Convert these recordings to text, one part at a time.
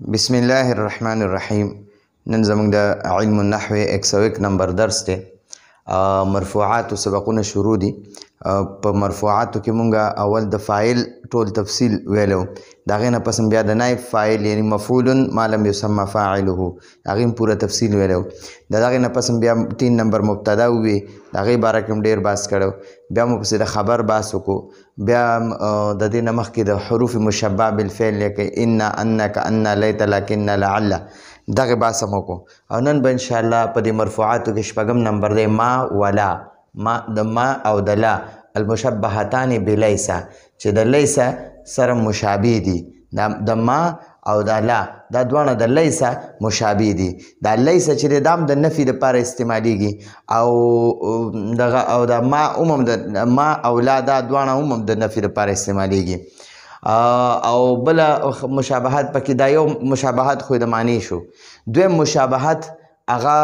بسم الله الرحمن الرحیم. نن زموږ د علم النحو 101 نمبر درس دی. مرفوعات سبقونه شروع دي. په مرفوعاتو کې مونږه اول د فاعل ټول تفصیل ویلو، دا غینه پس بیا د نائب فاعل یعنی مفعول ما لم يسمى فاعله هغه پوره تفصیل ویلو. دا غینه پس بیا 3 نمبر مبتدا وی، دا غي باره کوم ډیر باس کړو. بیا مو پس د خبر باس وکړو. بیا د دې نمخ کې د حروف مشبع بالفعل لکه ان انک ان لیت لکن لعل دغه باسمو کو. او نن به ان شاء الله په دې مرفوعاتو کې شپږم نمبر دی ما ولا. ما د ما او د لا المشبهتان بلیس چې د لیس سره مشابه دي. د ما او د لا دا دوانه د لیس مشابه دي. دا لیس چې د د نفي لپاره استعمالیږي او د ما عموم د ما او لا دا دوانه عموم د نفي لپاره استعمالیږي. او بل مشابهت پکې دا یو مشابهت خو د معنی شو. دویم مشابهت هغه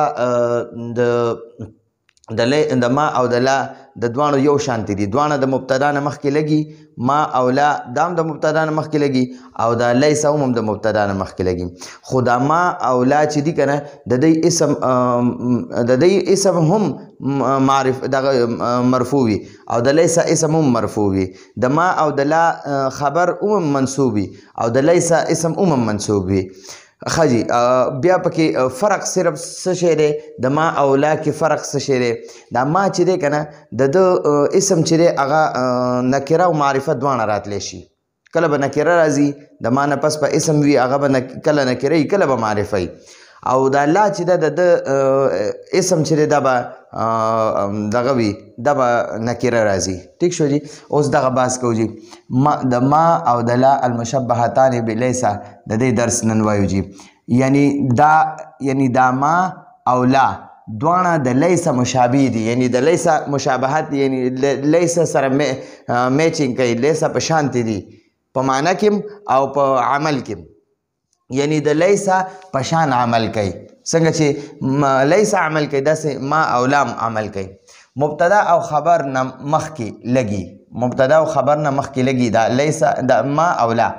د ما او د لا د دوانو یو شانتی دي. دوانه د مبتدا نه مخکې لګي، ما او لا دام د مبتدا نه مخکې لګي او د لیس هم د مبتدا نه مخکې لګي. خو دا ما او لا چې دي کنه د دې اسم هم معرف دغه مرفوع وي او د لیس اسم هم مرفوع وي. د ما او د لا خبر هم منصوب وي او د لیس اسم هم منصوب وي. خجی بیا پکې فرق صرف څه شی دی؟ د ما او لا کې فرق څه شی دی؟ دا ما چې دی کنه د اسم چې دی هغه نکره او معرفت دواړه راتلی شي. کله به نکره راځي د ما نه پس په اسم وي، هغه به کله نکره وي کله به معرفه وي. او دا لا چې ده د اسم چې دی دا به دغه وي، دا به نکره راځي. ټیک شو جی. اوس دغه بحث کوو جی. د ما او د لا المشبهتان بلیس د دې درس نن وایو جی. یعنی دا ما او لا دواړه د لیس مشابه دي، یعنی د لیس مشابهت یعنی لیس سره میچینګ کوي، لیس په شانتي دي په معنا کې او په عمل کې. یعنی د لیس په شان عمل کوي، څنګه چې لیس عمل کوي داسې ما او لام عمل کوي. مبتدا او خبر نه مخکې لګي، مبتدا او خبر نه مخکې لګي. دا لیس د ما او لا،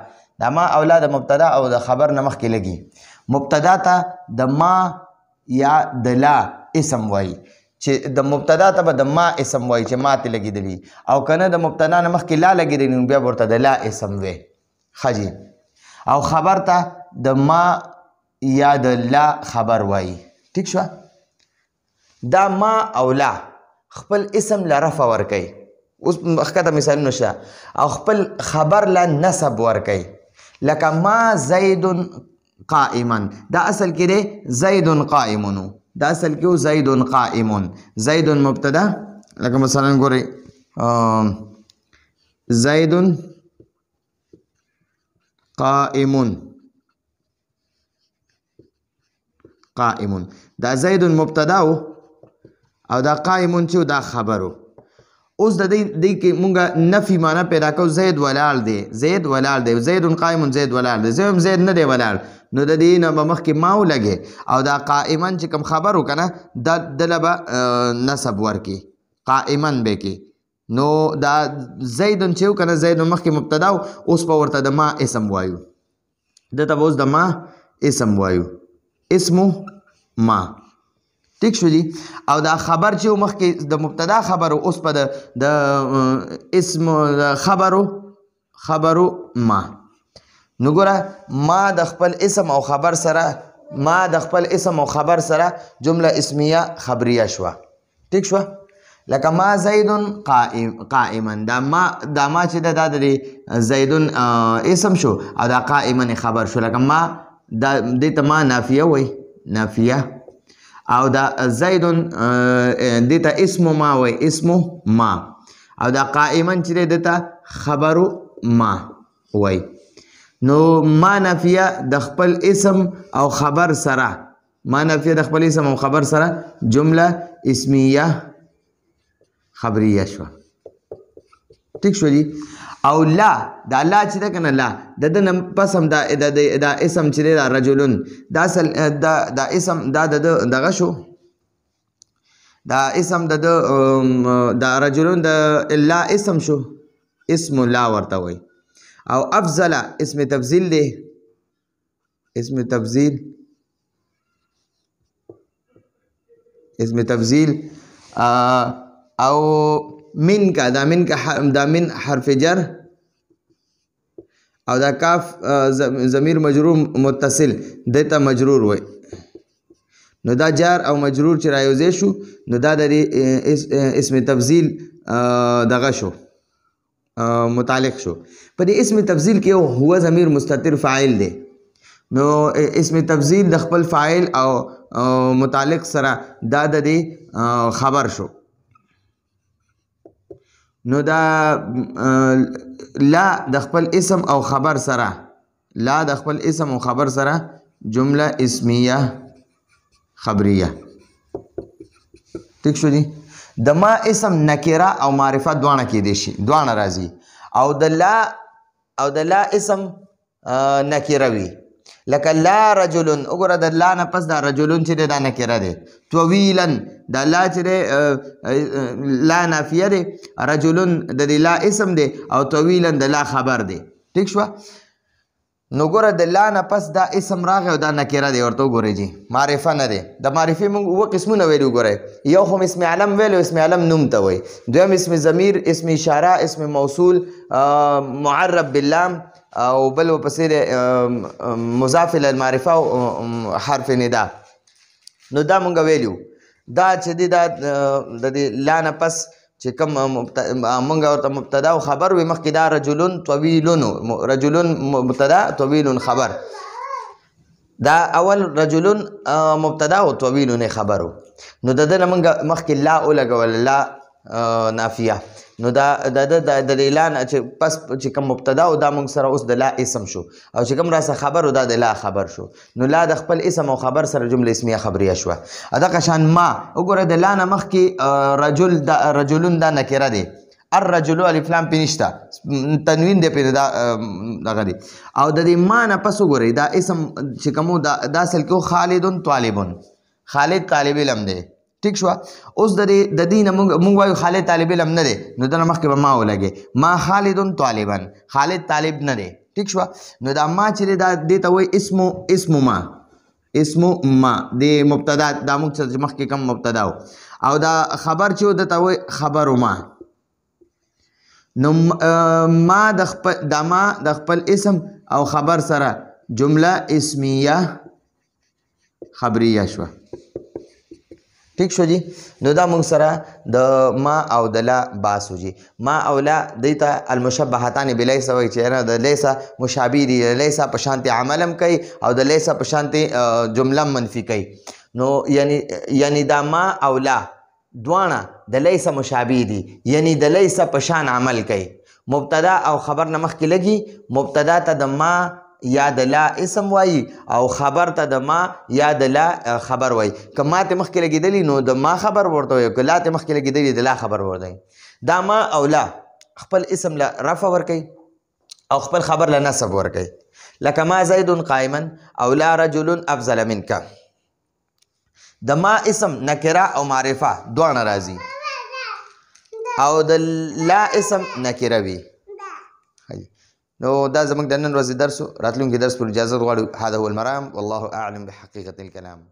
دا ما او لا د مبتدا او د خبر نه مخکې لګي. مبتدا ته د ما یا د لا اسم وایي، چې د مبتدا ته به د ما اسم وایي چې ما ته لګېدلی، او که نه د مبتدا نه مخکې لا لګېدلی نو بیا ورته د لا اسم وی. ښه جي. او خبر ته د ما یا د لا خبر وایي. ټیک شوه. دا ما او لا خپل اسم له رفع ورکوي، اوس ښکته مثالونه شته، او خپل خبر له نسب ورکوي. لکه ما زید قائما، دا اصل کې دی زید قائمون، دا اصل کې زید قائمون. زید مبتدا، لکه مثلا ګورئ زید قائمون، قائمون دا زید مبتدا او دا قائمون چې دا خبرو. اوس د دې کې مونږه نفي معنا پیدا کوو. زید ولاړ دی، زید ولاړ دی، زید قائمون زید ولاړ دی. زید نه دی ولاړ، نو د دې نه به مخکې ما ولګي او دا قائمن چې کوم خبر وکنه دله به نسب ورکي، قائمن به کې. نو دا زیدن چې وکنه زیدن مخکې مبتدا اوس په ورته د ما اسم وایو، دته به اوس د ما اسم وایو، اسمو ما. ټیک شو جی. او دا خبر چې مخکې د مبتدا خبرو اوس په د اسم خبرو ما. نو ګوره ما د خپل اسم او خبر سره، ما د خپل اسم او خبر سره جمله اسمیه خبریه شوه. ټیک شوه. لکه ما زیدن قائما، دا ما چې دا د زیدن اسم شو او دا قائما خبر شو. لکه ما دې ته ما نافیه وای، نافیه. او دا زیدن دې ته اسم ما وای، اسم ما. او دا قائما چې دې ته خبرو ما وای. نو ما نافیه د خپل اسم او خبر سره، ما نافیه د خپل اسم او خبر سره جمله اسمیه خبریه شوه. ټیک شو جی. او لا، دا لا چې ده کنه لا د ده نه پس هم دا اسم چې دی دا رجلون، دا اصل دا اسم دا د دغه شو، دا اسم دا رجلون د لا اسم شو، اسم لا ورته وایي. او افضل اسم تفضیل دی، اسم تفضیل او من کا دا من حرف جر او دا کاف ضمیر مجرور متصل دیتا مجرور وای نو دا جار او مجرور چې رايوځای شو نو دا د اسم تفضیل دغه شو متعلق شو په دې اسم تفضیل کې هو ضمیر مستتر فاعل دی نو اسم تفضیل د خپل فاعل او متعلق سره دا د خبر شو نو دا لا د خپل اسم او خبر سره جمله اسمیه خبریه ٹھیک شو دی د ما اسم نکره او معرفه دوانه کې دي شي دوانه راځي او د لا اسم نکره وي لکه لا رجلن وګوره د لا نه پس دا رجلن چې دا نکره دی طویلا دا لا چې لا نافیه دی رجلن د لا اسم دی او طویلا د لا خبر دی ٹھیک شو نو ګوره د لا نه پس دا اسم راغی او دا نکره دی ورته وګورئ جی معرفه نه دی د معرفې موږ اوه قسمونه ویلو ګورئ یو خو اسم علم ویلو اسم علم نوم ته وایي دویم اسم ضمیر اسم اشاره اسم موصول معرب باللام او بل ورپسې مضاف الی المعرفه او حرف ندا نو دا مونږ ویلو دا چې دی دا د لا نه پس چې کوم مونږ ورته مبتدا او خبر وي مخکې دا رجلون طویلون رجلون مبتدا طویلون خبر دا اول رجلون مبتدا او طویلون خبرو نو د دې مونږ مخکې لا ولګول لا نافیه نو دا د اعلان چې پس چې کوم مبتدا او دا موږ سره اوس د لا اسم شو او چې کوم راسه خبر او دا د لا خبر شو نو لا د خپل اسم او خبر سره جمله اسمیه خبریه شو ادا قشان ما وګوره د لا نه مخکې رجلون دا نکره دی الرجل الف لام پینشتا تنوین دی په دغه دی او د دې ما نه پس وګورئ دا اسم چې کوم دا اصل کې خالد طالبون خالد طالب علم دی ٹھیک شو اوس د دې نه مونږ وایو خالد طالب علم نه دی نو دا مخکې به ما ولګي ما خالد طالبا خالد طالب نه دی ٹھیک شو نو دا ما چې دا دې ته وایي اسم ما د مبتدا دا موږ چې مخکې کوم مبتدا او دا خبر چې د ته وایي خبر ما نو ما د خپل اسم او خبر سره جمله اسمیه خبریه شو ٹھیک شو جی نو دا مونږ سره د ما او د لا باسو جی ما او لا دیتا المشبهتان بلیس وایي چې نه د لیسا مشابه دي لیسا په شانتي عملم کوي او د لیسا په شانتي جمله منفي کوي نو یعنی دا ما او لا دواړه د لیسا مشابه دي یعنی د لیسا په شان عمل کوي مبتدا او خبر نه مخکې لګي مبتدا ته د ما یا د لا اسم وایي او خبر ته د ما یا د لا خبر وایي که ما ته مخکې لګېدلي نو د ما خبر ورته وایي که لا ته مخکې لګېدلي د لا خبر ورته وایي دا ما او لا خپل اسم له رفع ورکوي او خپل خبر له نصب ورکوي لکه ما زید قائما او لا رجل افضل منک د ما اسم نکره او معرفه دواړه راځي او د لا اسم نکره وي نو دا زموږ د نن ورځې درس راتلونکي درس پر اجازه غواړو هذا هو المرام والله اعلم بحقيقة الكلام